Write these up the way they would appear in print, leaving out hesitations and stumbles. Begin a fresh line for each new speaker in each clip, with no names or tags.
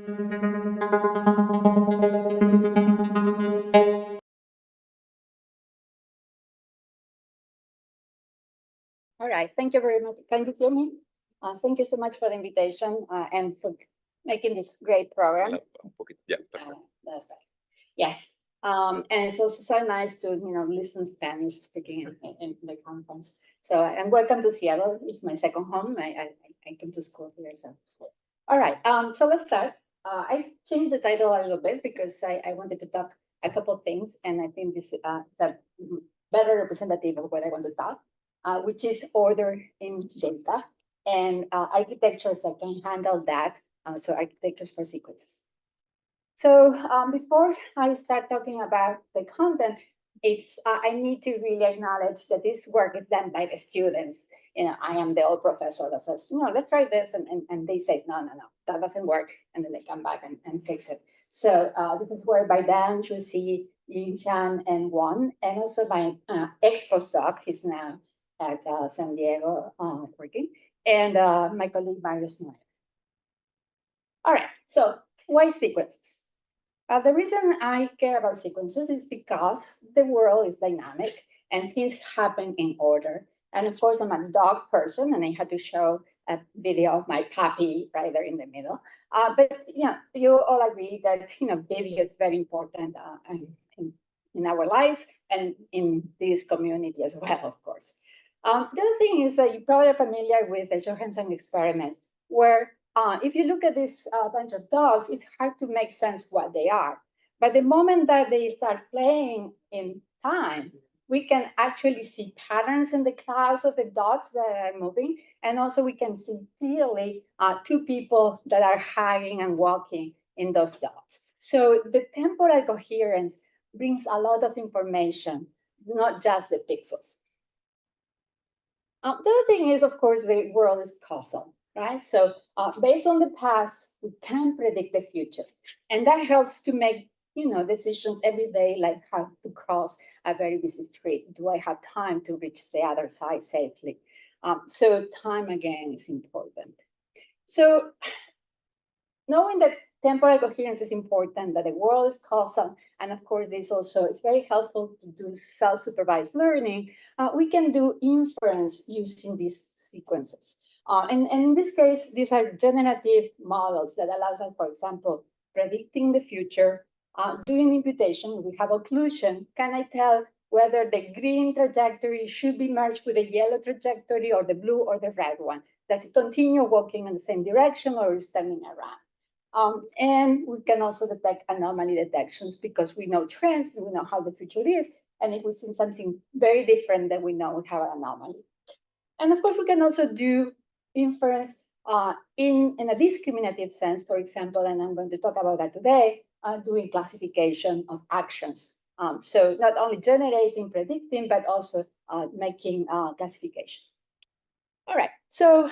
All right, thank you very much. Can you hear me? Thank you so much for the invitation and for making this great program.
Yeah,
that's right. Yes, and it's also so nice to listen Spanish speaking in the conference. So and welcome to Seattle. It's my second home. I came to school here. So all right. So let's start. I changed the title a little bit because I wanted to talk a couple of things, and I think this is a better representative of what I want to talk, which is order in data and architectures that can handle that. So architectures for sequences. So before I start talking about the content, I need to really acknowledge that this work is done by the students. I am the old professor that says, let's try this, and they say, no, that doesn't work, and then they come back and fix it. So this is work by Dan, Chusi, Yin-Chan, and Won, and also by ex-postdoc, he's now at San Diego working, and my colleague Marius Noyer. All right, so why sequences? The reason I care about sequences is because the world is dynamic and things happen in order. And of course, I'm a dog person, and I had to show a video of my puppy right there in the middle. But you all agree that video is very important in our lives and in this community as well, of course. The other thing is that you probably are familiar with the Johansson experiments, where if you look at this bunch of dogs, it's hard to make sense what they are. But the moment that they start playing in time, we can actually see patterns in the clouds of the dots that are moving. And also we can see clearly two people that are hugging and walking in those dots. So the temporal coherence brings a lot of information, not just the pixels. The other thing is, of course, the world is causal, right? So based on the past, we can predict the future. And that helps to make, decisions every day, like how to cross a very busy street. Do I have time to reach the other side safely? So time, again, is important. So knowing that temporal coherence is important, that the world is causal, and of course, this also is very helpful to do self-supervised learning. We can do inference using these sequences. And in this case, these are generative models that allows us, for example, predicting the future, doing imputation. We have occlusion. Can I tell whether the green trajectory should be merged with the yellow trajectory or the blue or the red one? Does it continue walking in the same direction or is turning around? And we can also detect anomaly detections because we know trends, we know how the future is, and if we see something very different, then we know we have an anomaly. And of course, we can also do inference in a discriminative sense, for example, and I'm going to talk about that today, doing classification of actions. So not only generating, predicting, but also making classification. All right, so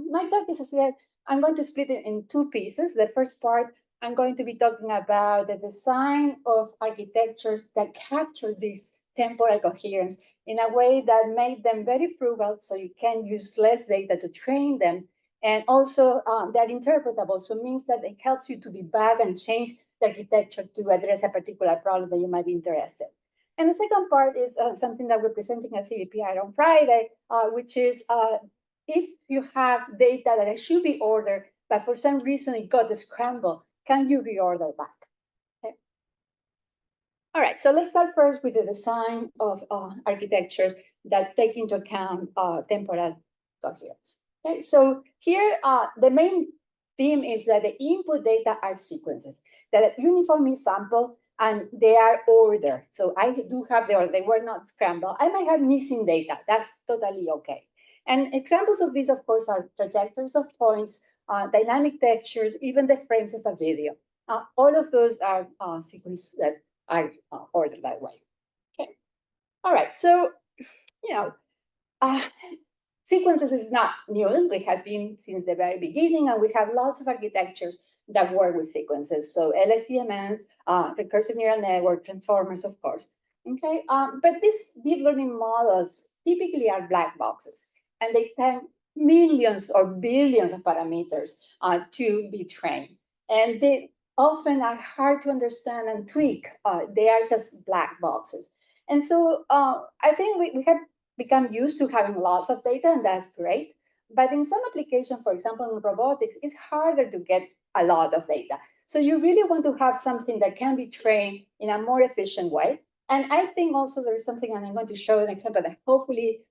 my talk is, as I said, I'm going to split it in two pieces. The first part, I'm going to be talking about the design of architectures that capture this temporal coherence in a way that make them very frugal, so you can use less data to train them, and also they're interpretable, so it means that it helps you to debug and change the architecture to address a particular problem that you might be interested. And the second part is something that we're presenting at CVPR on Friday, which is if you have data that should be ordered, but for some reason it got scrambled, can you reorder back? Okay. All right, so let's start first with the design of architectures that take into account temporal coherence. Okay, so here the main theme is that the input data are sequences that are uniformly sampled and they are ordered. So I do have the order, they were not scrambled. I might have missing data, that's totally okay. And examples of these, of course, are trajectories of points, dynamic textures, even the frames of a video. All of those are sequences that are ordered that way. Okay. All right. So, sequences is not new. We have been since the very beginning, and we have lots of architectures that work with sequences. So LSTMs, recursive neural network, transformers, of course. Okay. But these deep learning models typically are black boxes, and they take millions or billions of parameters to be trained. and they often are hard to understand and tweak. They are just black boxes. And so I think we have become used to having lots of data, and that's great. But in some applications, for example, in robotics, it's harder to get a lot of data. So you really want to have something that can be trained in a more efficient way. And I think also there is something, and I'm going to show an example that hopefully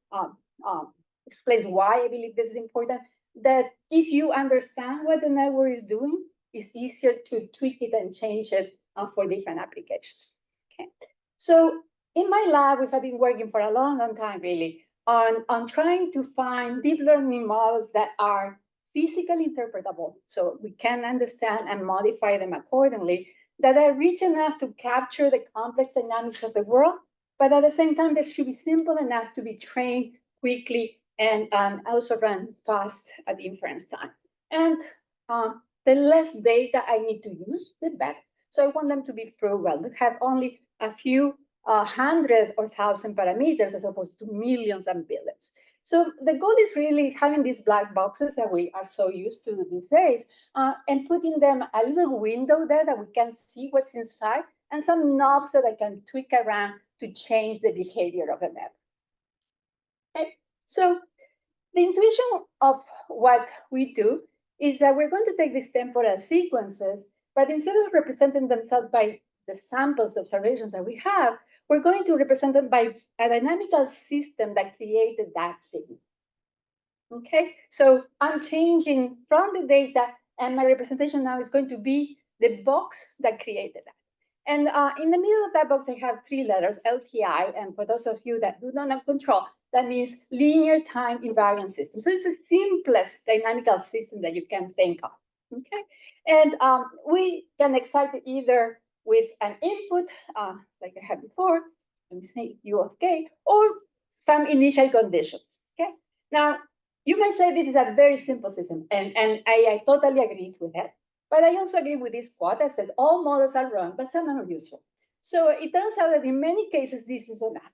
explains why I believe this is important, that if you understand what the network is doing, it's easier to tweak it and change it for different applications. Okay. So in my lab, we have been working for a long, long time, really, on trying to find deep learning models that are physically interpretable, so we can understand and modify them accordingly, that are rich enough to capture the complex dynamics of the world, but at the same time, they should be simple enough to be trained quickly and also run fast at inference time. And the less data I need to use, the better. So I want them to be frugal, to have only a few 100 or 1,000 parameters as opposed to millions and billions. So the goal is really having these black boxes that we are so used to these days, and putting them a little window there that we can see what's inside, and some knobs that I can tweak around to change the behavior of the network. Okay, so the intuition of what we do is that we're going to take these temporal sequences, but instead of representing themselves by the samples, observations that we have, we're going to represent them by a dynamical system that created that signal. Okay, so I'm changing from the data, and my representation now is going to be the box that created that. And in the middle of that box, I have three letters, LTI. And for those of you that do not have control, that means linear time invariant system. So it's the simplest dynamical system that you can think of. Okay, and we can excite it either with an input, like I had before, let me say U of K, or some initial conditions. Okay, now you may say this is a very simple system, and I totally agree with that. But I also agree with this quote that says all models are wrong, but some are useful. So it turns out that in many cases, this is enough.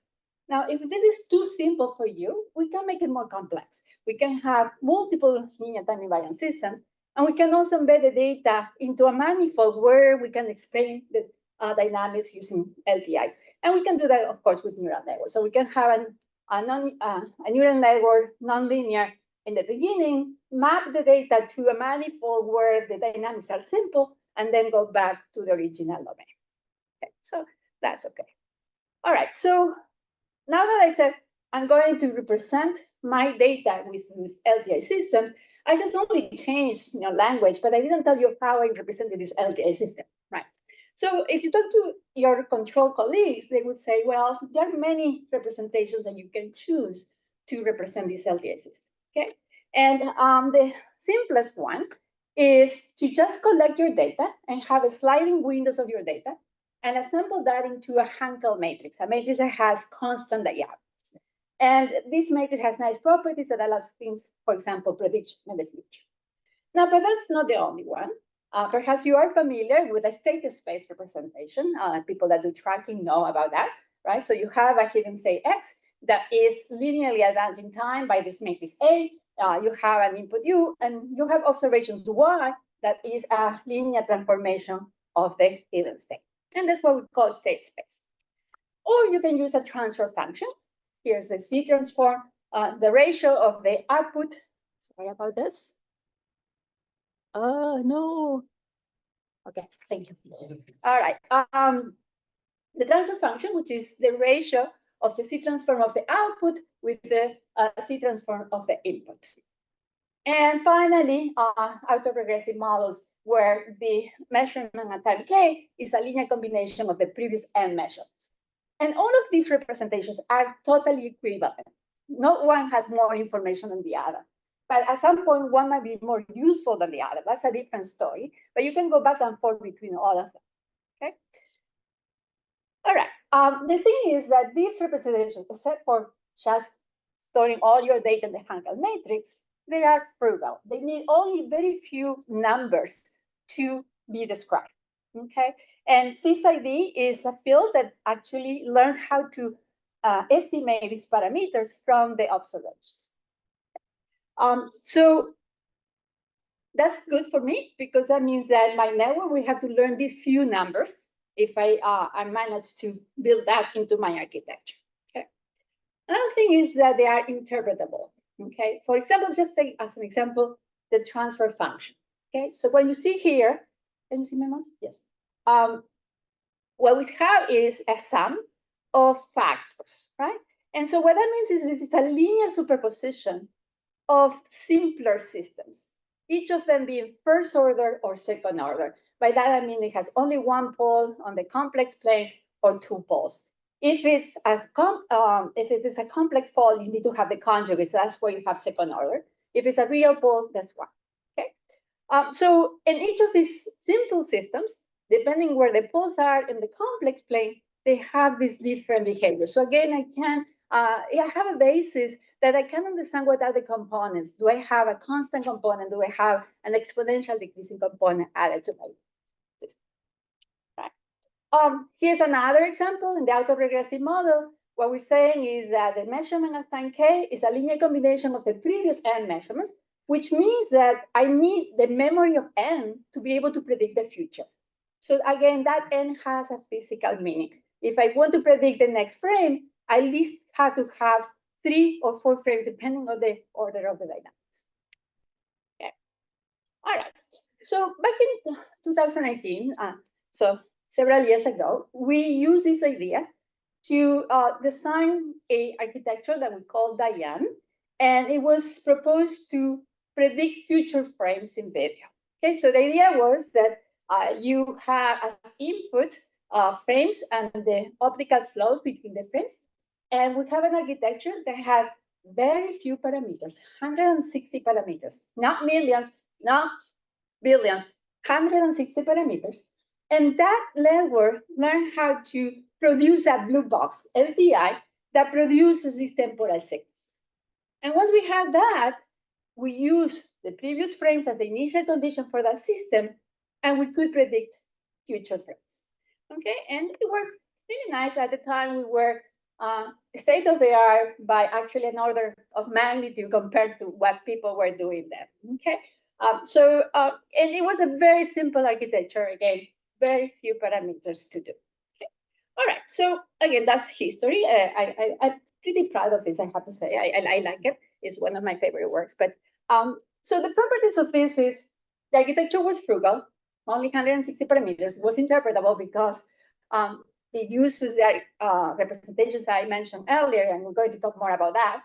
Now, if this is too simple for you, we can make it more complex. We can have multiple linear time invariant systems, and we can also embed the data into a manifold where we can explain the dynamics using LTIs. And we can do that, of course, with neural networks. So we can have a neural network nonlinear in the beginning, map the data to a manifold where the dynamics are simple, and then go back to the original domain. Okay, so that's okay. All right, so now that I said I'm going to represent my data with these LTI systems, I just only changed language, but I didn't tell you how I represented this LTI system, right? So if you talk to your control colleagues, they would say, well, there are many representations that you can choose to represent this LTI system. Okay, and the simplest one is to just collect your data and have a sliding windows of your data and assemble that into a Hankel matrix, a matrix that has constant diagonals. And this matrix has nice properties that allows things, for example, prediction in the future. Now, but that's not the only one. Perhaps you are familiar with a state space representation. People that do tracking know about that, right? So you have a hidden state X that is linearly advancing time by this matrix A. You have an input U, and you have observations Y that is a linear transformation of the hidden state. And that's what we call state space. Or you can use a transfer function. Here's the C transform, the ratio of the output. Sorry about this. Oh, no. Okay, thank you. All right. The transfer function, which is the ratio of the C transform of the output with the C transform of the input. And finally, autoregressive models where the measurement at time k is a linear combination of the previous n measurements. And all of these representations are totally equivalent. No one has more information than the other. But at some point, one might be more useful than the other. That's a different story. But you can go back and forth between all of them. Okay. All right. The thing is that these representations, except for just storing all your data in the Hankel matrix, they are frugal. They need only very few numbers to be described. Okay. And SysID is a field that actually learns how to estimate these parameters from the observations. So That's good for me because that means that my network will have to learn these few numbers if I manage to build that into my architecture. Okay. Another thing is that they are interpretable. Okay. For example, just take as an example the transfer function. Okay. So when you see here, can you see my mouse? Yes. What we have is a sum of factors, right? And so what that means is this is a linear superposition of simpler systems, each of them being first order or second order. By that, I mean it has only one pole on the complex plane or two poles. If it is a complex pole, you need to have the conjugate, so that's why you have second order. If it's a real pole, that's one. Okay. So in each of these simple systems, depending where the poles are in the complex plane, they have these different behaviors. So again, I have a basis that I can understand what are the components. Do I have a constant component? Do I have an exponential decreasing component added to my system? Right. Here's another example in the autoregressive model. What we're saying is that the measurement of time k is a linear combination of the previous n measurements, which means that I need the memory of n to be able to predict the future. So again, that n has a physical meaning. If I want to predict the next frame, I at least have to have 3 or 4 frames, depending on the order of the dynamics. Okay. All right. So back in 2019, so several years ago, we used these ideas to design a architecture that we call Diane, and it was proposed to predict future frames in video. Okay, so the idea was that you have as input frames and the optical flow between the frames, and we have an architecture that had very few parameters, 160 parameters, not millions, not billions, 160 parameters. And that network learned how to produce a blue box, LTI, that produces these temporal signals. And once we have that, we use the previous frames as the initial condition for that system, and we could predict future frames. Okay, and it worked really nice. At the time, we were state of the art by actually an order of magnitude compared to what people were doing then. Okay, and it was a very simple architecture. Again, very few parameters to do. Okay. All right. So again, that's history. I'm pretty proud of this. I have to say, I like it. It's one of my favorite works. But so the properties of this is the architecture was frugal, only 160 parameters. It was interpretable because it uses the representations I mentioned earlier, and we're going to talk more about that.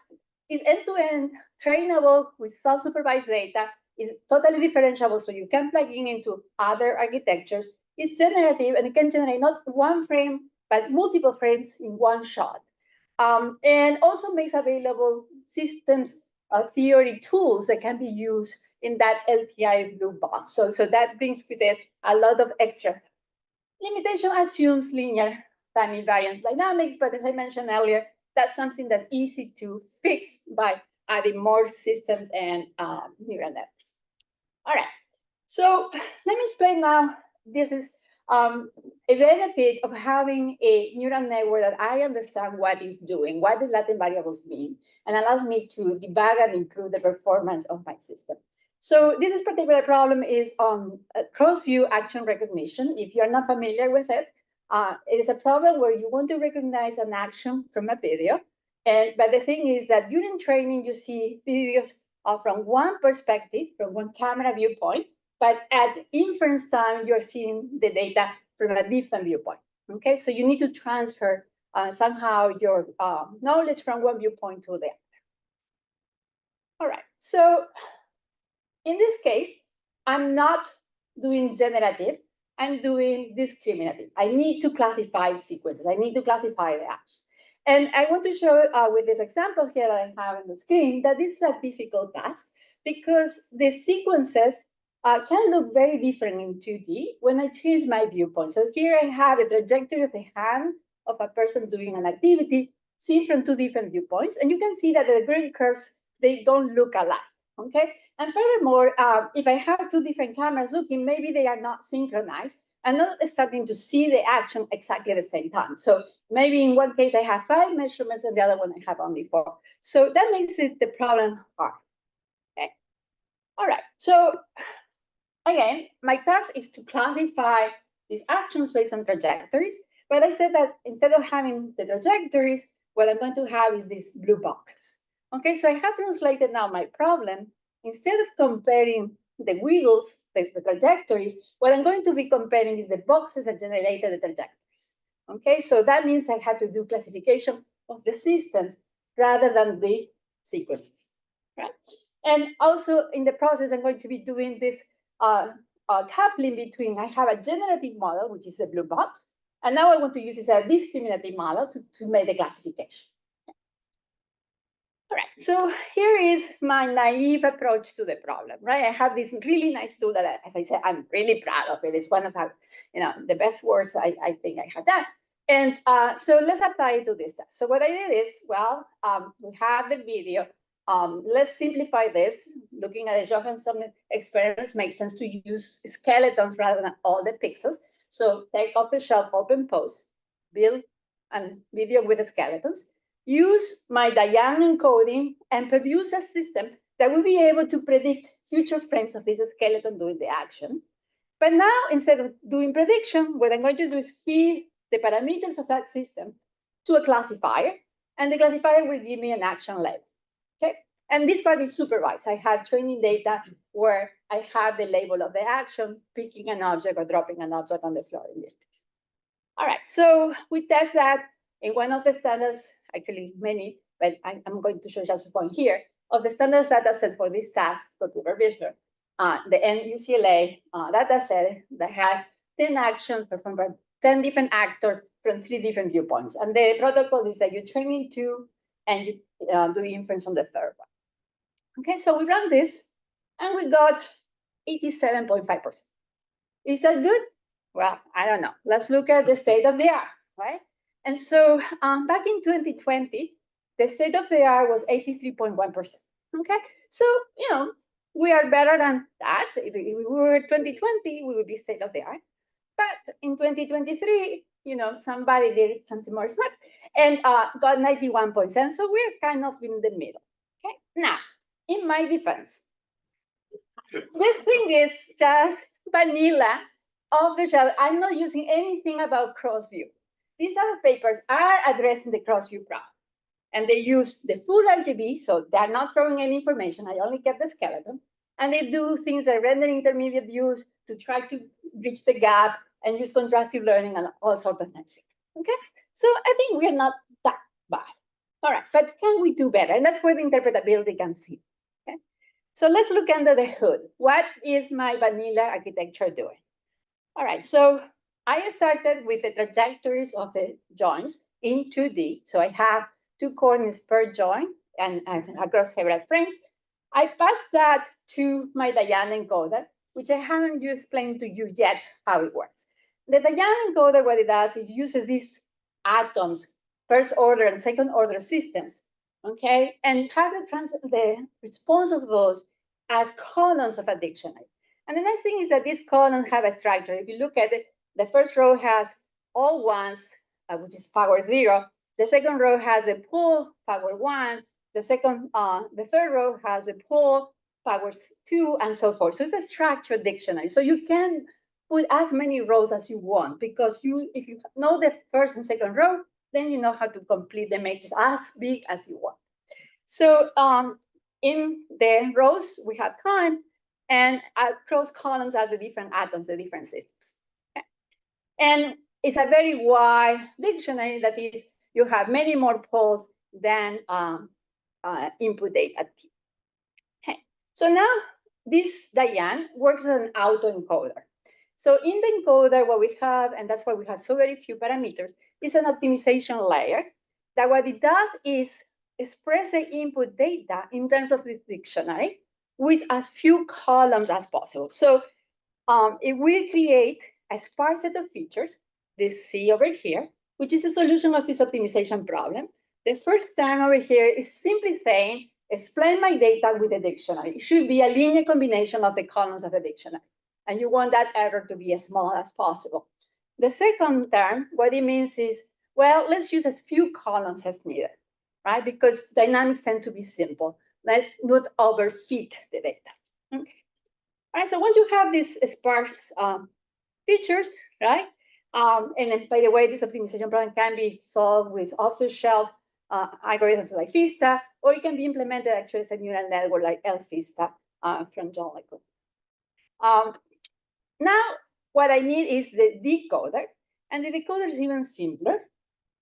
It's end-to-end, trainable with self-supervised data, is totally differentiable, so you can plug in into other architectures. It's generative, and it can generate not one frame, but multiple frames in one shot. And also makes available systems theory tools that can be used in that LTI blue box. So that brings with it a lot of extra. Limitation assumes linear time invariant dynamics, but as I mentioned earlier, that's something that's easy to fix by adding more systems and neural networks. All right, so let me explain now. This is a benefit of having a neural network that I understand what it's doing, what the Latin variables mean, and allows me to debug and improve the performance of my system. So this particular problem is on cross-view action recognition. If you're not familiar with it, it is a problem where you want to recognize an action from a video. But the thing is that during training, you see videos from one perspective, from one camera viewpoint, but at inference time, you're seeing the data from a different viewpoint. Okay, so you need to transfer somehow your knowledge from one viewpoint to the other. All right, so in this case, I'm not doing generative, I'm doing discriminative. I need to classify sequences. I need to classify the apps. And I want to show with this example here that I have on the screen that this is a difficult task because the sequences can look very different in 2D when I change my viewpoint. So here I have the trajectory of the hand of a person doing an activity seen from two different viewpoints. And you can see that the green curves, they don't look alike. Okay, and furthermore, if I have two different cameras looking, maybe they are not synchronized. I'm not starting to see the action exactly at the same time. So maybe in one case I have 5 measurements and the other one I have only 4. So that makes it the problem hard. Okay. All right. So again, my task is to classify these actions based on trajectories. But I said that instead of having the trajectories, what I'm going to have is these blue boxes. Okay, so I have translated now my problem. Instead of comparing the wiggles, the trajectories, what I'm going to be comparing is the boxes that generated the trajectories. Okay, so that means I have to do classification of the systems rather than the sequences. Right? And also in the process, I'm going to be doing this coupling between, I have a generative model, which is the blue box, and now I want to use this a discriminative model to make the classification. All right, so here is my naive approach to the problem, right? I have this really nice tool that, as I said, I'm really proud of it. It's one of the best works I think I have done. And so let's apply it to this task. So what I did is, well, we have the video. Let's simplify this. Looking at the Johansson experiments makes sense to use skeletons rather than all the pixels. So take off the shelf, open pose, build a video with the skeletons, use my Diane encoding and produce a system that will be able to predict future frames of this skeleton doing the action. But now, instead of doing prediction, what I'm going to do is feed the parameters of that system to a classifier, and the classifier will give me an action label. Okay, and this part is supervised. I have training data where I have the label of the action, picking an object or dropping an object on the floor in this case. All right, so we test that in one of the standards, actually many, but I'm going to show just one here, of the standards data set for this task, computer vision, the NUCLA data set that has 10 actions performed by 10 different actors from 3 different viewpoints. And the protocol is that you train in 2 and you do inference on the third one. Okay, so we ran this and we got 87.5%. Is that good? Well, I don't know. Let's look at the state of the art, right? And so back in 2020, the state of the art was 83.1%. Okay, so, we are better than that. If we were 2020, we would be state of the art. But in 2023, somebody did something more smart and got 91.7. So we're kind of in the middle. Okay, now, in my defense, this thing is just vanilla off the shelf. I'm not using anything about cross-view. These other papers are addressing the cross-view problem. And they use the full RGB, so they're not throwing any information. I only kept the skeleton. And they do things like render intermediate views to try to bridge the gap and use contrastive learning and all sorts of things. Okay, so I think we're not that bad. All right, but can we do better? And that's where the interpretability comes in. Okay, so let's look under the hood. What is my vanilla architecture doing? All right, so I started with the trajectories of the joints in 2D. So I have 2 coordinates per joint and across several frames. I passed that to my Diane encoder, which I haven't explained to you yet how it works. The Diane encoder, what it does is uses these atoms, first order and second order systems, okay, and have the response of those as columns of a dictionary. And the next thing is that these columns have a structure. If you look at it, the first row has all ones, which is power 0. The second row has the pole power 1. The third row has the pole power 2, and so forth. So it's a structured dictionary. So you can put as many rows as you want, because if you know the first and second row, then you know how to complete the matrix as big as you want. So in the rows, we have time, and across columns are the different atoms, the different systems. Okay. And it's a very wide dictionary. That is, you have many more poles than input data. Okay. So now this Diane works as an autoencoder. So in the encoder, what we have, and that's why we have so very few parameters, is an optimization layer that what it does is express the input data in terms of this dictionary with as few columns as possible. So it will create a sparse set of features, this C over here, which is a solution of this optimization problem. The first term over here is simply saying, explain my data with a dictionary. It should be a linear combination of the columns of the dictionary. And you want that error to be as small as possible. The second term, what it means is, well, let's use as few columns as needed, right? Because dynamics tend to be simple. Let's not overfit the data. Okay. All right, so once you have these sparse features, right? And then, by the way, this optimization problem can be solved with off-the-shelf algorithms like Vista, or it can be implemented actually as a neural network like LVista from John Lacour. Now, what I need is the decoder, and the decoder is even simpler.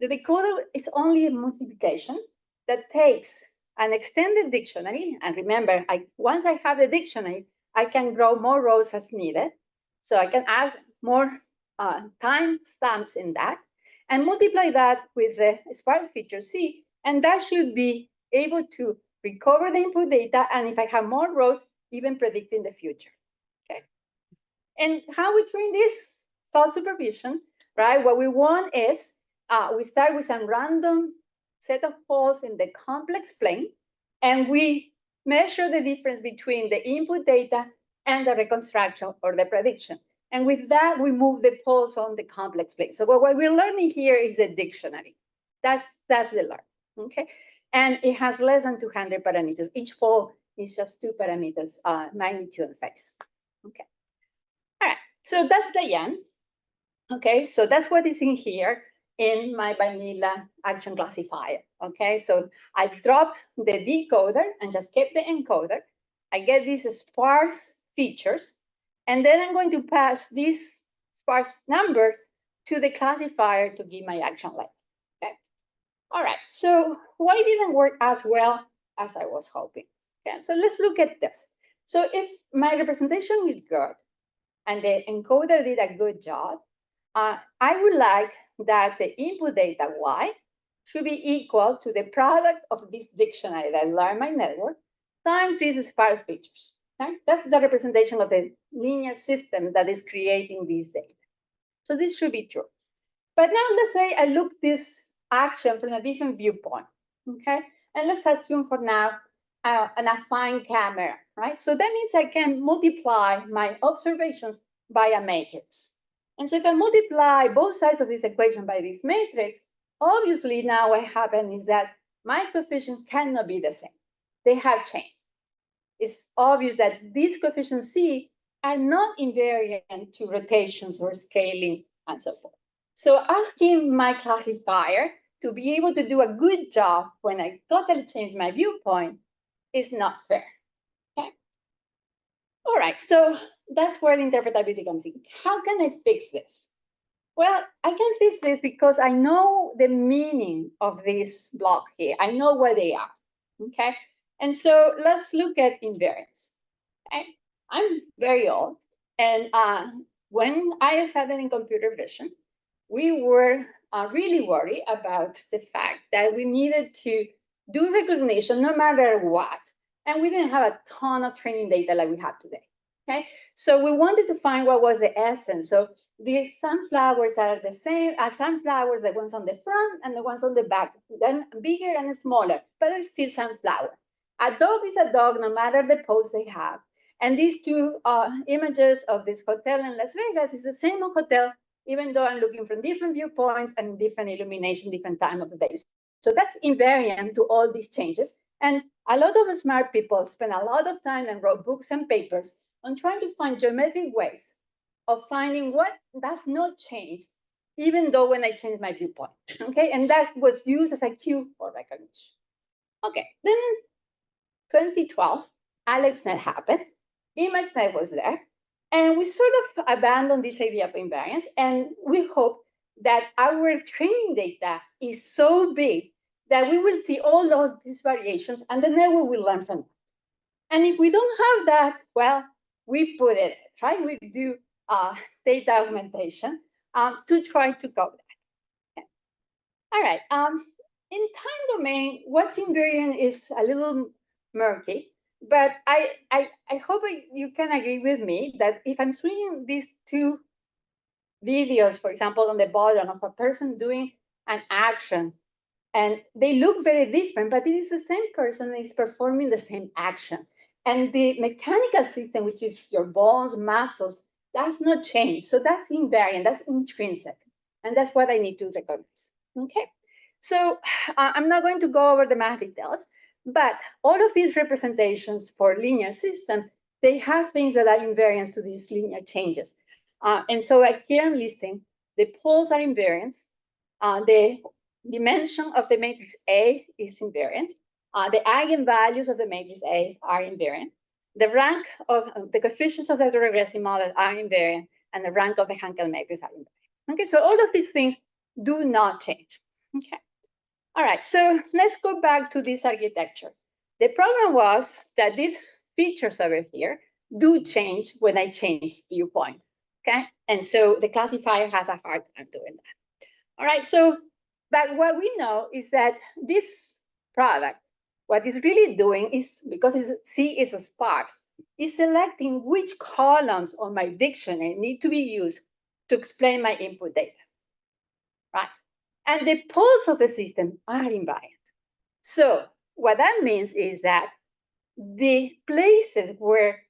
The decoder is only a multiplication that takes an extended dictionary, and remember, once I have the dictionary, I can grow more rows as needed. So I can add more time stamps in that and multiply that with the sparse feature C, and that should be able to recover the input data, and if I have more rows, even predict in the future. Okay. And how we train this? Self-supervision, right? What we want is we start with some random set of poles in the complex plane, and we measure the difference between the input data and the reconstruction or the prediction. And with that, we move the poles on the complex plane. So what we're learning here is a dictionary. That's the learn, okay? And it has less than 200 parameters. Each pole is just 2 parameters, magnitude and phase, okay? All right, so that's the end. Okay, so that's what is in here in my vanilla action classifier. Okay, so I dropped the decoder and just kept the encoder. I get these sparse features, and then I'm going to pass these sparse numbers to the classifier to give my action length. Okay, all right, so why didn't work as well as I was hoping? Okay, so let's look at this. So if my representation is good, and the encoder did a good job, I would like that the input data Y should be equal to the product of this dictionary that I learned my network times these sparse features. Okay? That's the representation of the linear system that is creating these data. So this should be true. But now let's say I look this action from a different viewpoint. Okay, and let's assume for now an affine camera, right? So that means I can multiply my observations by a matrix. And so if I multiply both sides of this equation by this matrix, obviously now what happens is that my coefficients cannot be the same. They have changed. It's obvious that these coefficients C are not invariant to rotations or scaling and so forth. So asking my classifier to be able to do a good job when I totally change my viewpoint is not fair. Okay. All right, so that's where the interpretability comes in. How can I fix this? Well, I can fix this because I know the meaning of this block here. I know what they are. Okay, and so let's look at invariance. Okay? I'm very old, and when I started in computer vision, we were really worried about the fact that we needed to do recognition no matter what. And we didn't have a ton of training data like we have today. Okay, so we wanted to find what was the essence. So the sunflowers are the same as sunflowers, the ones on the front and the ones on the back, then bigger and smaller, but they're still sunflower. A dog is a dog no matter the pose they have. And these two images of this hotel in Las Vegas is the same hotel, even though I'm looking from different viewpoints and different illumination, different time of the day. So that's invariant to all these changes. And a lot of smart people spend a lot of time and wrote books and papers on trying to find geometric ways of finding what does not change, even though when I change my viewpoint. Okay, and that was used as a cue for recognition. Okay, then in 2012, LXAI happened. ImageNet was there. And we sort of abandoned this idea of invariance, and we hope that our training data is so big that we will see all of these variations, and the network will learn from it. And if we don't have that, well, we put it, right? We do data augmentation to try to cover that. Okay. All right. In time domain, what's invariant is a little murky. But I hope you can agree with me that if I'm seeing these two videos, for example, on the bottom of a person doing an action, and they look very different, but it is the same person that is performing the same action. And the mechanical system, which is your bones, muscles, does not change. So that's invariant, that's intrinsic. And that's what I need to recognize. Okay. So I'm not going to go over the math details, but all of these representations for linear systems, they have things that are invariant to these linear changes. And so here I'm listing the poles are invariant. The dimension of the matrix A is invariant. The eigenvalues of the matrix A are invariant. The rank of the coefficients of the autoregressive model are invariant, and the rank of the Hankel matrix are invariant. Okay, so all of these things do not change. Okay. All right, so let's go back to this architecture. The problem was that these features over here do change when I change viewpoint. Okay, and so the classifier has a hard time doing that. All right, so but what we know is that this product, what it's really doing is, because C is sparse, is selecting which columns on my dictionary need to be used to explain my input data, right? And the poles of the system are invariant. So what that means is that the places where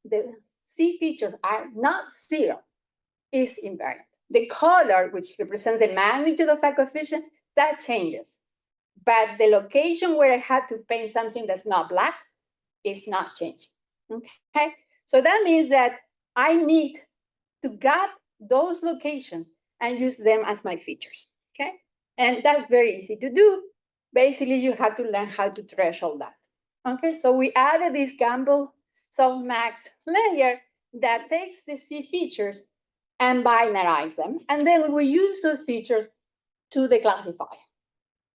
the C features are not zero is invariant. The color, which represents the magnitude of that coefficient, that changes. But the location where I had to paint something that's not black is not changing. Okay, so that means that I need to grab those locations and use them as my features. Okay, and that's very easy to do. Basically, you have to learn how to threshold that. Okay, so we added this Gamble softmax layer that takes the C features and binarize them, and then we will use those features to the classifier,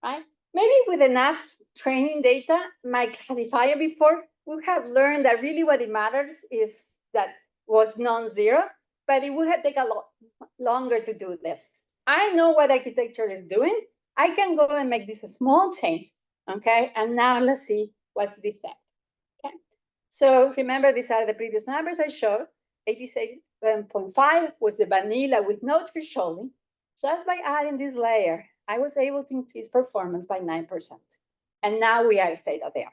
right? Maybe with enough training data, my classifier before would have learned that really what it matters is that was non-zero, but it would have taken a lot longer to do this. I know what architecture is doing. I can go and make this a small change, okay? And now let's see what's the effect, okay? So remember, these are the previous numbers I showed. 87.5 was the vanilla with no thresholding. Just by adding this layer, I was able to increase performance by 9%. And now we are state of the art.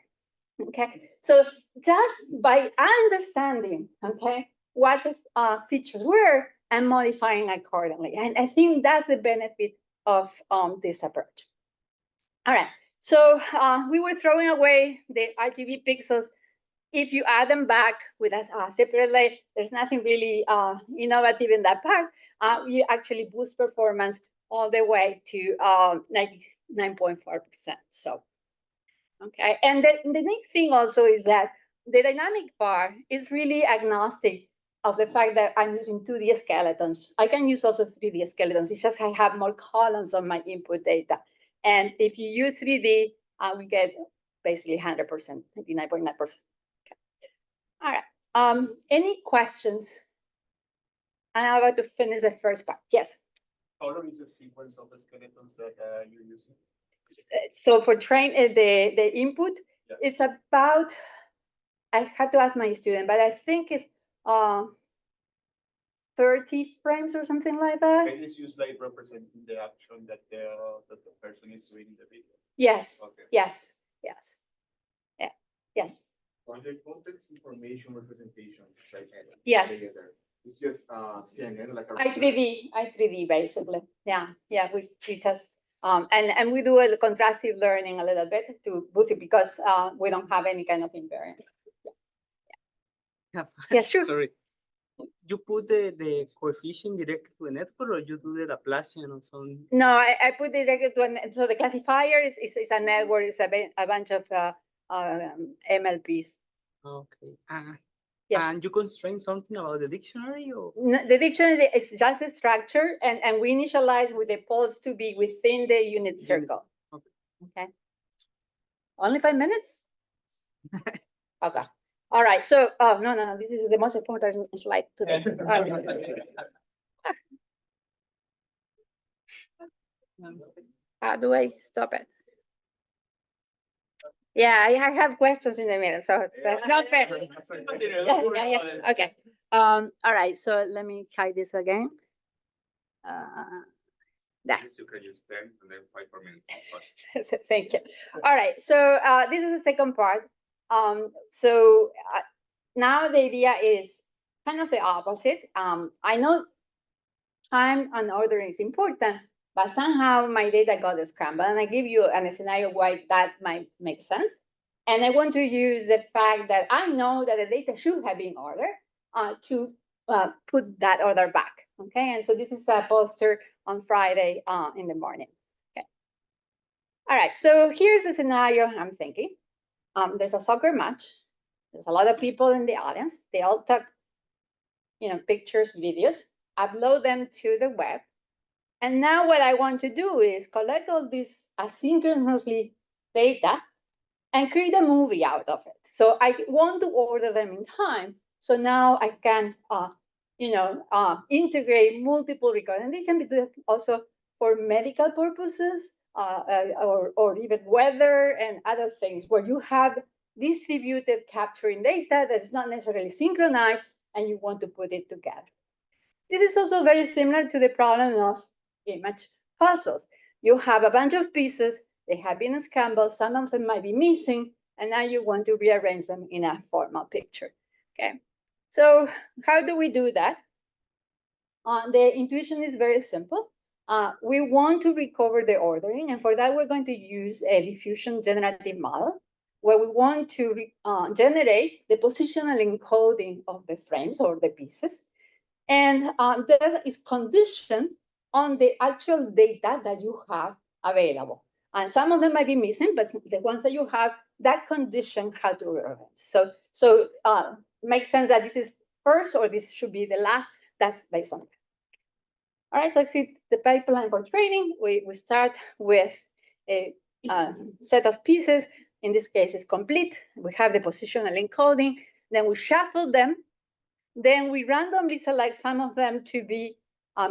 Okay, so just by understanding, okay, what the features were and modifying accordingly. And I think that's the benefit of this approach. All right, so we were throwing away the RGB pixels. If you add them back with a separate layer, there's nothing really innovative in that part. You actually boost performance all the way to 99.4%. So, okay. And the next thing also is that the dynamic bar is really agnostic of the fact that I'm using 2D skeletons. I can use also 3D skeletons. It's just I have more columns on my input data. And if you use 3D, we get basically 100%, 99.9%. All right. Any questions? I'm about to finish the first part. Yes.
How long is the sequence of the skeletons that you're using?
So for train the input, yeah, it's about, I have to ask my student, but I think it's 30 frames or something like that.
Can this use like representing the action that the person is doing in the video?
Yes. Okay. Yes. Yes. Yeah. Yes.
On the context information representation, like
yes,
it's just CNN, like a
I3D basically. Yeah, yeah. We just and we do a contrastive learning a little bit to boost it because we don't have any kind of invariance.
Yeah.
Yes, sure.
Sorry. You put the coefficient directly to the network, or you do the Laplacian or something?
No, I put it directly to so the classifier is a network. It's a bunch of MLPs.
Okay.
Yes.
And you constrain something about the dictionary, or?
No, the dictionary is just a structure, and we initialize with the poles to be within the unit circle.
Okay.
Okay. Only 5 minutes? Okay. All right. So, oh, no. This is the most important slide today. How do I stop it? Yeah, I have questions in a minute, so that's not fair. Yeah. Okay. All right. So let me hide this again. That.
You can use 10 and then 5 more minutes.
Thank you. All right. So this is the second part. So now the idea is kind of the opposite. I know time and order is important, but somehow my data got scrambled, and I give you a scenario why that might make sense. And I want to use the fact that I know that the data should have been ordered to put that order back. Okay, and so this is a poster on Friday in the morning. Okay. All right, so here's the scenario I'm thinking. There's a soccer match. There's a lot of people in the audience. They all took, pictures, videos, upload them to the web. And now what I want to do is collect all this asynchronously data and create a movie out of it. So I want to order them in time. So now I can, integrate multiple recordings. And they can be done also for medical purposes or even weather and other things where you have distributed capturing data that's not necessarily synchronized and you want to put it together. This is also very similar to the problem of image puzzles. You have a bunch of pieces, they have been scrambled, some of them might be missing, and now you want to rearrange them in a formal picture. Okay, so how do we do that? The intuition is very simple. We want to recover the ordering, and for that we're going to use a diffusion generative model where we want to generate the positional encoding of the frames or the pieces. And this is conditioned on the actual data that you have available. And some of them might be missing, but the ones that you have, that condition how to rearrange. So it makes sense that this is first or this should be the last. That's based on it. All right, so I see the pipeline for training. We start with a set of pieces. In this case, it's complete. We have the positional encoding. Then we shuffle them. Then we randomly select some of them to be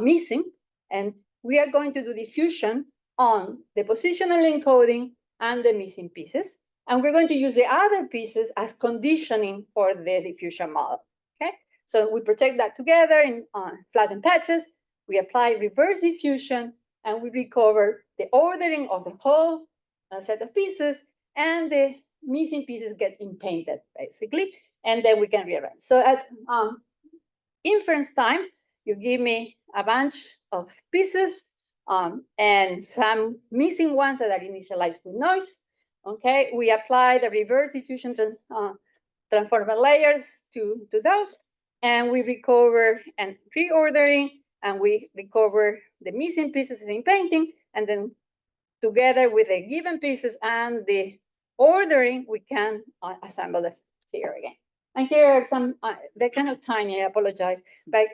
missing, and we are going to do diffusion on the positional encoding and the missing pieces. And we're going to use the other pieces as conditioning for the diffusion model. Okay, so we project that together in flattened patches. We apply reverse diffusion, and we recover the ordering of the whole set of pieces, and the missing pieces get inpainted, basically. And then we can rearrange. So at inference time, you give me a bunch of pieces and some missing ones that are initialized with noise. Okay, we apply the reverse diffusion transformer layers to those, and we recover and reordering, and we recover the missing pieces in painting, and then together with the given pieces and the ordering, we can assemble the figure again. And here are some, they're kind of tiny, I apologize, but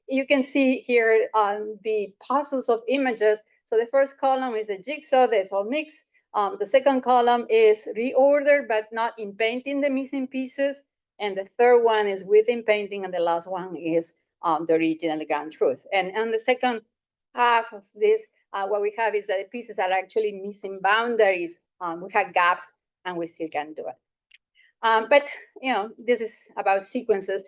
you can see here on the puzzles of images. So the first column is a jigsaw, that's all mixed. The second column is reordered, but not in painting the missing pieces. And the third one is within painting, and the last one is the original ground truth. And on the second half of this, what we have is that the pieces are actually missing boundaries. We have gaps, and we still can do it. But this is about sequences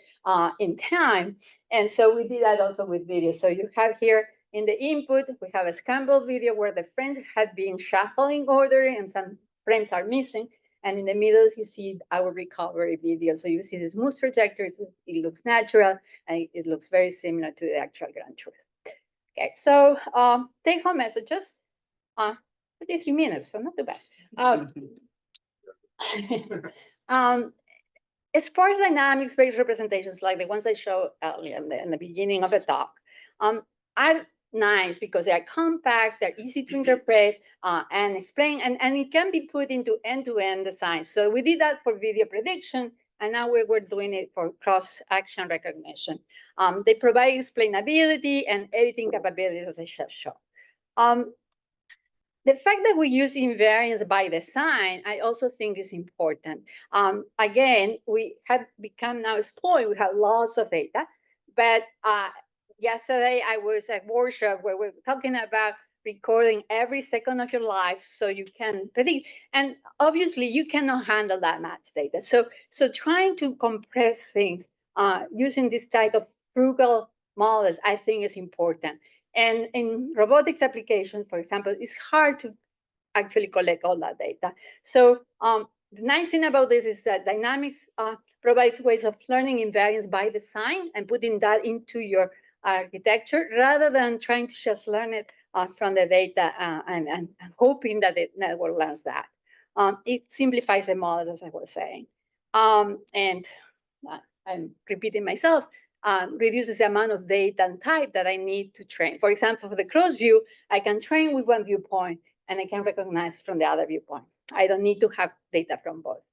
in time, and so we did that also with video. So you have here in the input, we have a scrambled video where the frames have been shuffling order, and some frames are missing. And in the middle, you see our recovery video. So you see the smooth trajectories. It looks natural, and it looks very similar to the actual ground truth. Okay, so take-home messages. 33 minutes, so not too bad. Sparse dynamics-based representations like the ones I showed earlier in the beginning of the talk are nice because they are compact, they're easy to interpret and explain, and it can be put into end-to-end design. So we did that for video prediction, and now we're doing it for cross-action recognition. They provide explainability and editing capabilities, as I just showed. The fact that we use invariance by design, I also think is important. Again, we have become now spoiled. We have lots of data, but yesterday I was at a workshop where we're talking about recording every second of your life so you can predict. And obviously you cannot handle that much data. So trying to compress things using this type of frugal models, I think is important. And in robotics applications, for example, it's hard to actually collect all that data. So the nice thing about this is that Dynamics provides ways of learning invariance by design and putting that into your architecture rather than trying to just learn it from the data and hoping that the network learns that. it simplifies the models, as I was saying. And I'm repeating myself, reduces the amount of data and type that I need to train. For example, for the cross view, I can train with one viewpoint and I can recognize from the other viewpoint. I don't need to have data from both.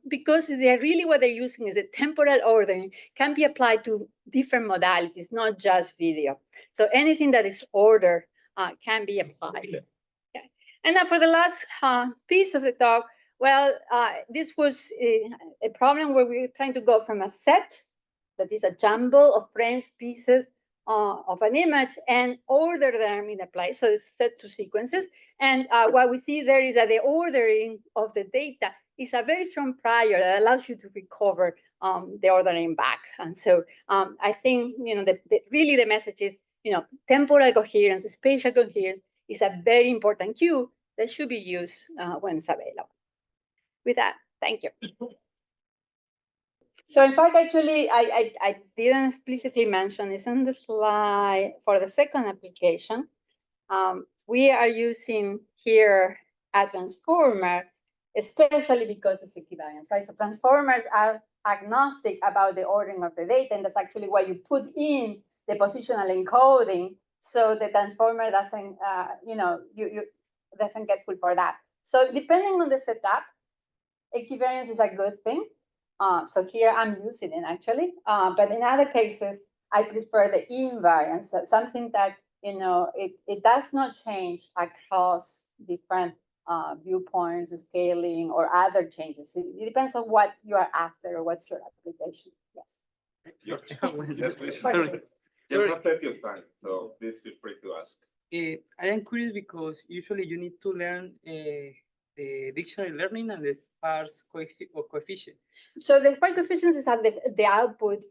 Because they're really what they're using is a temporal ordering can be applied to different modalities, not just video. So anything that is ordered can be applied. Okay. And now for the last piece of the talk, well, this was a problem where we were trying to go from a set that is a jumble of frames, pieces of an image, and order them in a place. So it's set to sequences. And what we see there is that the ordering of the data is a very strong prior that allows you to recover the ordering back. And so I think, really the message is, temporal coherence, spatial coherence is a very important cue that should be used when it's available. With that, thank you. So in fact, actually, I didn't explicitly mention this in the slide for the second application. We are using here a transformer, especially because it's equivariance, right? So transformers are agnostic about the ordering of the data, and that's actually why you put in the positional encoding, so the transformer doesn't, doesn't get full for that. So depending on the setup, equivariance is a good thing. So here I'm using it actually, but in other cases, I prefer the invariance, something that, it does not change across different viewpoints, scaling, or other changes. It depends on what you are after or what's your application. Yes.
Yes, please.
Sorry.
You have plenty of time, so please feel free to ask.
I am curious because usually you need to learn the dictionary learning and the sparse coefficient.
So the sparse coefficients are the output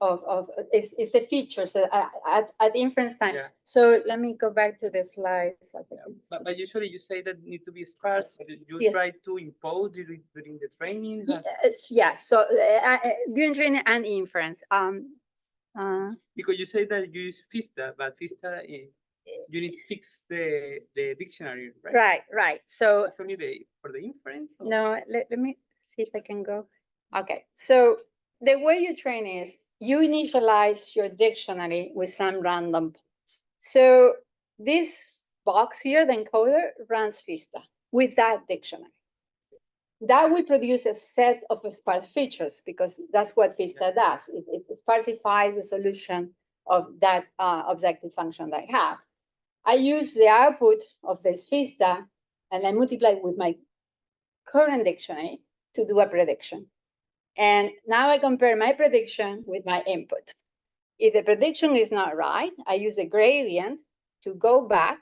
is the features at inference time.
Yeah.
So let me go back to the slides.
But usually you say that need to be sparse. You
Yes.
try to impose during the training.
Yes. So during training and inference.
Because you say that you use FISTA, but FISTA you need to fix the dictionary, right?
Right. So
it's only for the inference? Or?
No, let me see if I can go. Okay, so the way you train is you initialize your dictionary with some random points. So this box here, the encoder, runs FISTA with that dictionary. That will produce a set of sparse features because that's what FISTA does. It sparsifies the solution of that objective function that I have. I use the output of this FISTA and I multiply with my current dictionary to do a prediction. And now I compare my prediction with my input. If the prediction is not right, I use a gradient to go back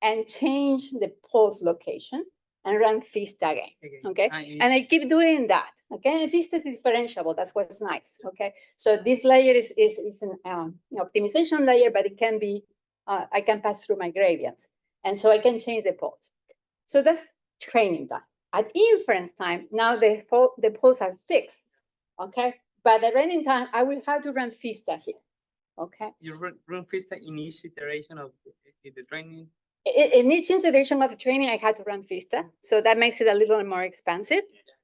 and change the pulse location and run FISTA again, okay? And I keep doing that, okay? And FISTA is differentiable, that's what's nice, okay? So this layer is an optimization layer, but it can be, I can pass through my gradients. And so I can change the pulse. So that's training time. At inference time, now the poles are fixed, okay? But at running time, I will have to run FISTA here, okay?
You run FISTA in each iteration of the training?
In each iteration of the training, I had to run FISTA, so that makes it a little more expensive,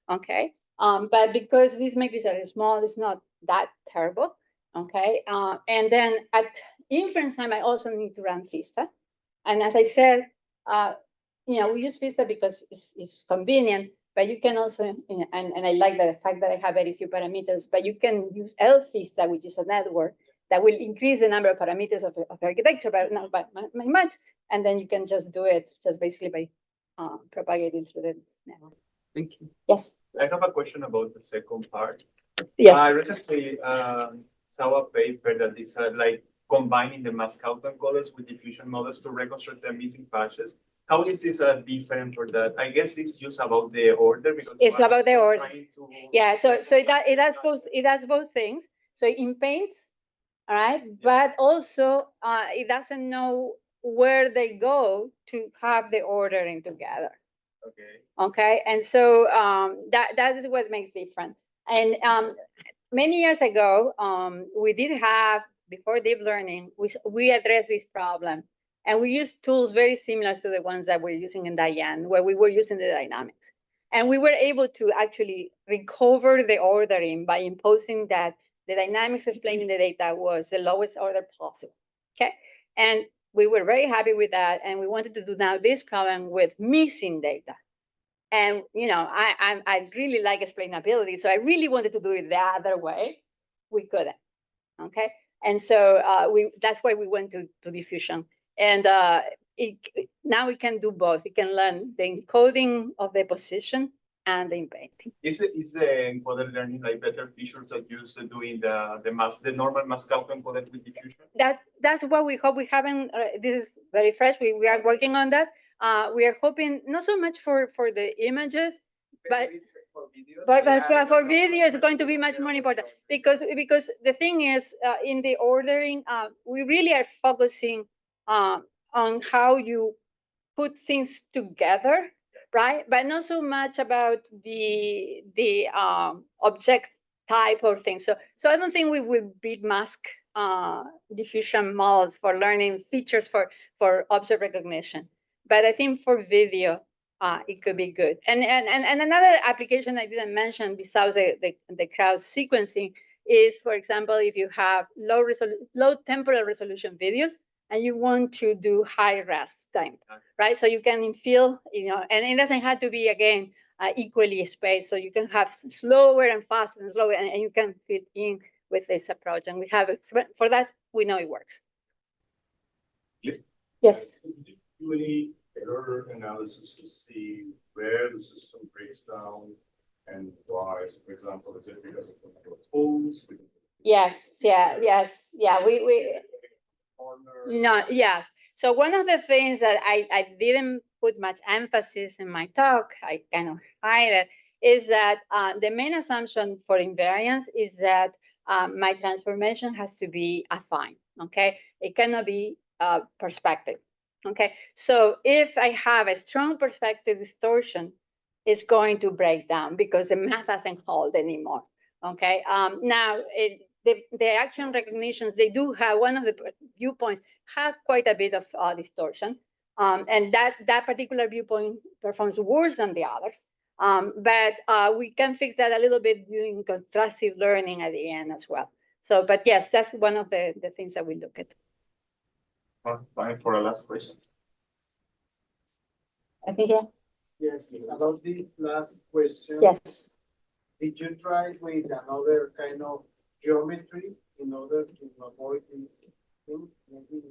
okay? But because these matrices are small, it's not that terrible, okay? And then at inference time, I also need to run FISTA. And as I said, we use FISTA because it's convenient, but you can also, and I like the fact that I have very few parameters, but you can use LFISTA, which is a network that will increase the number of parameters of architecture, but not by much. And then you can just do it just basically by propagating through the network.
Thank you.
Yes.
I have a question about the second part.
Yes.
I recently saw a paper that is like combining the mask outcome models with diffusion models to reconstruct the missing patches. How is this different for that? I guess it's just about the order because
it's about the order. Yeah, so it does both things. So it paints, all right, yeah. But also it doesn't know where they go to have the ordering together. Okay, and so that is what makes different. And many years ago, we did have, before deep learning, we addressed this problem. And we used tools very similar to the ones that we're using in Diane, where we were using the dynamics. And we were able to actually recover the ordering by imposing that the dynamics explaining the data was the lowest order possible, okay? And we were very happy with that, and we wanted to do now this problem with missing data. And I really like explainability, so I really wanted to do it the other way. We couldn't, okay? And so that's why we went to diffusion. And now we can do both. We can learn the encoding of the position and the embedding.
Is the encoder learning like better features that use doing the normal Mascalco encoded with diffusion?
That's what we hope. We haven't. This is very fresh. We are working on that. We are hoping not so much for the images, but for video it's going to be much more important because the thing is in the ordering we really are focusing on how you put things together, right? But not so much about the object type or thing. So I don't think we will beat mask diffusion models for learning features for object recognition. But I think for video, it could be good. And another application I didn't mention besides the crowd sequencing is, for example, if you have low temporal resolution videos and you want to do high res time, right? So you can infill, and it doesn't have to be, again, equally spaced. So you can have slower and faster and slower, and you can fit in with this approach. And we have it for that. We know it works. Yes.
Do any error analysis to see where the system breaks down and why? So for example, is it because of the number of tools?
Yes. We no, yes. So one of the things that I didn't put much emphasis in my talk, I kind of hide it, is that the main assumption for invariance is that my transformation has to be affine, okay? It cannot be perspective, okay? So if I have a strong perspective distortion, it's going to break down because the math doesn't hold anymore, okay? Now, the action recognitions, they do have, one of the viewpoints have quite a bit of distortion. And that particular viewpoint performs worse than the others. But we can fix that a little bit doing contrastive learning at the end as well. So, but yes, that's one of the things that we look at.
Time for a last question.
I think, yeah.
Yes, about this last question.
Yes.
Did you try with another kind of geometry in order to avoid this thing? Maybe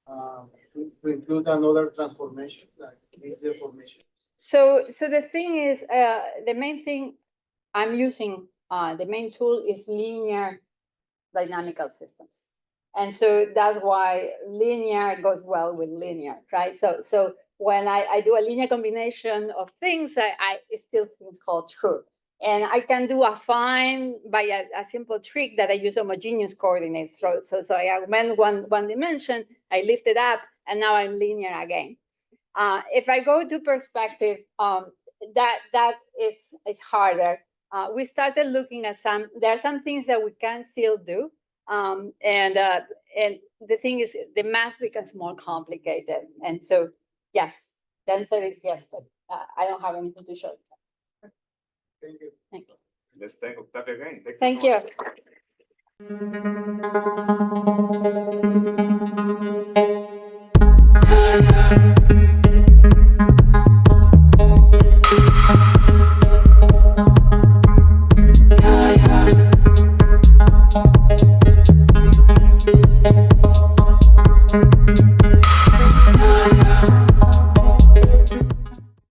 to include another transformation, like this deformation?
So the thing is, the main thing I'm using, the main tool is linear dynamical systems. And so that's why linear goes well with linear, right? So when I do a linear combination of things, it's still things called true. And I can do affine by a simple trick that I use homogeneous coordinates. So I augment one dimension, I lift it up, and now I'm linear again. If I go to perspective, that is harder. We started looking at there are some things that we can still do. And the thing is, the math becomes more complicated. And so, yes, the answer is yes, but I don't have anything to show.
Thank you.
Thank you.
Let's thank Octavia again.
Thank
so much.
you.